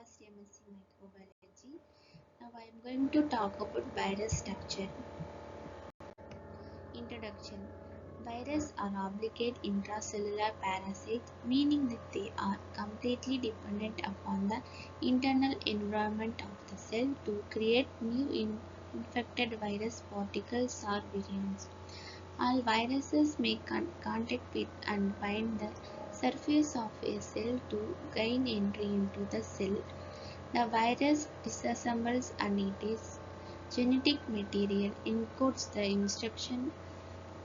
podcast MSc Microbiology. Now I am going to talk about virus structure. Introduction. Viruses are obligate intracellular parasites, meaning that they are completely dependent upon the internal environment of the cell to create new infected virus particles or virions. All viruses may contact with and bind the surface of a cell to gain entry into the cell. The virus disassembles and its genetic material encodes the instruction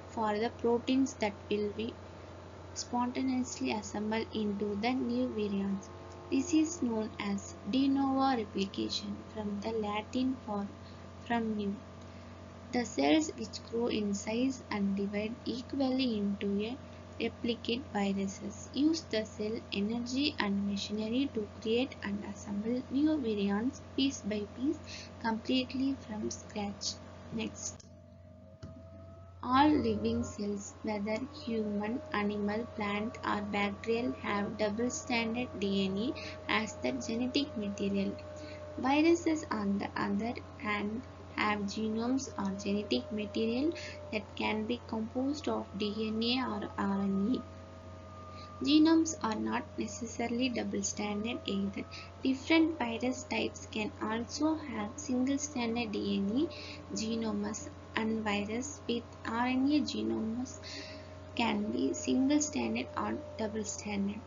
for the proteins that will be spontaneously assembled into the new virions. This is known as de novo replication from the Latin for from new. The cells which grow in size and divide equally into a replicate viruses use the cell energy and machinery to create and assemble new virions piece by piece completely from scratch. Next. All living cells, whether human, animal, plant or bacterial, have double-stranded DNA as their genetic material. Viruses, on the other hand, have genomes or genetic material that can be composed of DNA or RNA. Genomes are not necessarily double-stranded either. Different virus types can also have single-stranded DNA genomes, and viruses with RNA genomes can be single-stranded or double-stranded.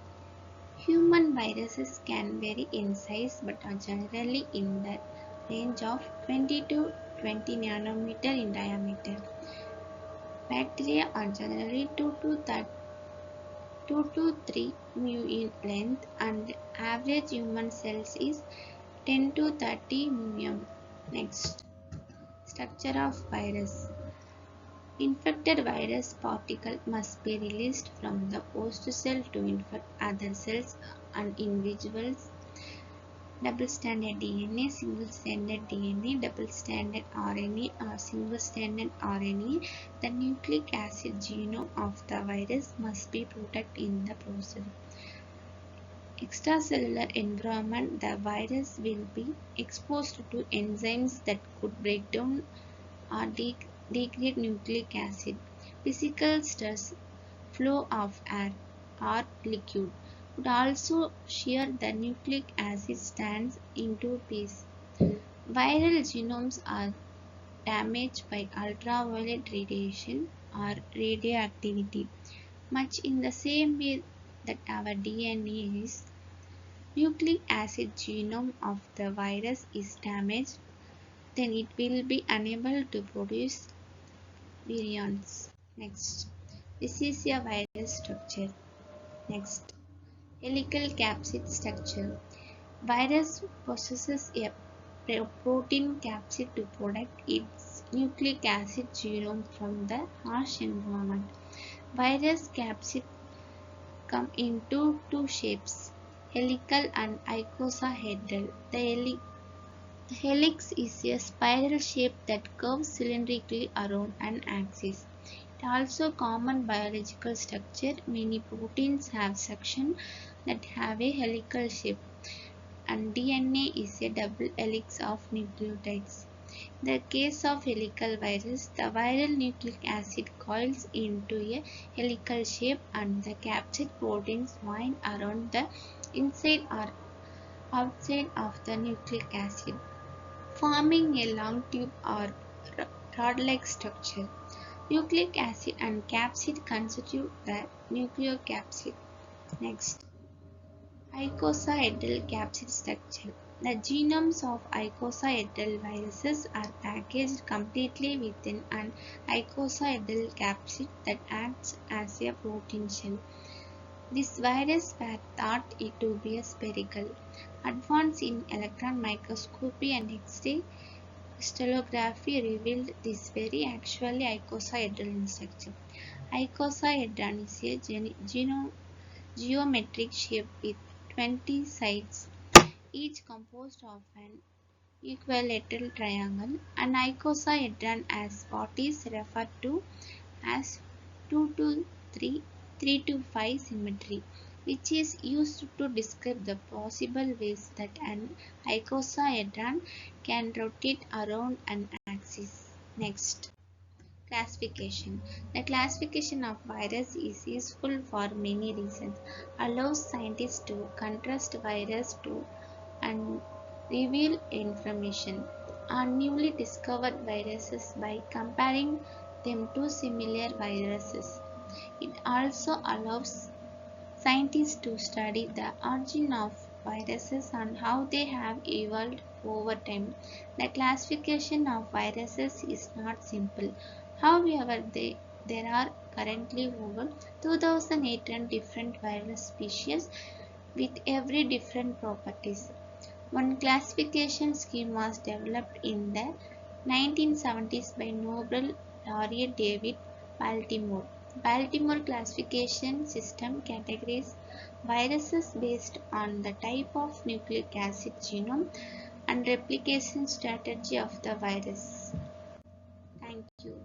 Human viruses can vary in size but are generally in the range of 20 to 20 nanometer in diameter. Bacteria are generally 2 to 3 mu in length, and average human cells is 10 to 30 mu. Next, structure of virus. Infected virus particle must be released from the host cell to infect other cells and individuals. Double-stranded DNA, single-stranded DNA, double-stranded RNA or single-stranded RNA. The nucleic acid genome of the virus must be protected in the process. Extracellular environment. The virus will be exposed to enzymes that could break down or degrade nucleic acid. Physical stress, flow of air or liquid would also shear the nucleic acid strands into pieces. Viral genomes are damaged by ultraviolet radiation or radioactivity, much in the same way that our DNA is. Nucleic acid genome of the virus is damaged, then it will be unable to produce virions. Next, this is a virus structure. Next, helical capsid structure. Virus possesses a protein capsid to protect its nucleic acid genome from the harsh environment. Virus capsid come in two shapes, helical and icosahedral. The helix is a spiral shape that curves cylindrically around an axis. It also common biological structure. Many proteins have sections that have a helical shape, and DNA is a double helix of nucleotides. In the case of helical virus, the viral nucleic acid coils into a helical shape and the capsid proteins wind around the inside or outside of the nucleic acid, forming a long tube or rod-like structure. Nucleic acid and capsid constitute the nucleocapsid. Next, icosahedral capsid structure. The genomes of icosahedral viruses are packaged completely within an icosahedral capsid that acts as a protein shell. This virus were thought it to be a spherical. Advances in electron microscopy and X-ray crystallography revealed this very actually icosahedral in structure. Icosahedron is a geometric shape with 20 sides, each composed of an equilateral triangle. An icosahedron as what is referred to as 2 to 3, 3 to 5 symmetry. which is used to describe the possible ways that an icosahedron can rotate around an axis. Next, classification. The classification of virus is useful for many reasons. Allows scientists to contrast virus to and reveal information on newly discovered viruses by comparing them to similar viruses. It also allows scientists to study the origin of viruses and how they have evolved over time. The classification of viruses is not simple. However, there are currently over 2,800 different virus species with every different properties. One classification scheme was developed in the 1970s by Nobel laureate David Baltimore. Baltimore classification system categorizes viruses based on the type of nucleic acid genome and replication strategy of the virus. Thank you.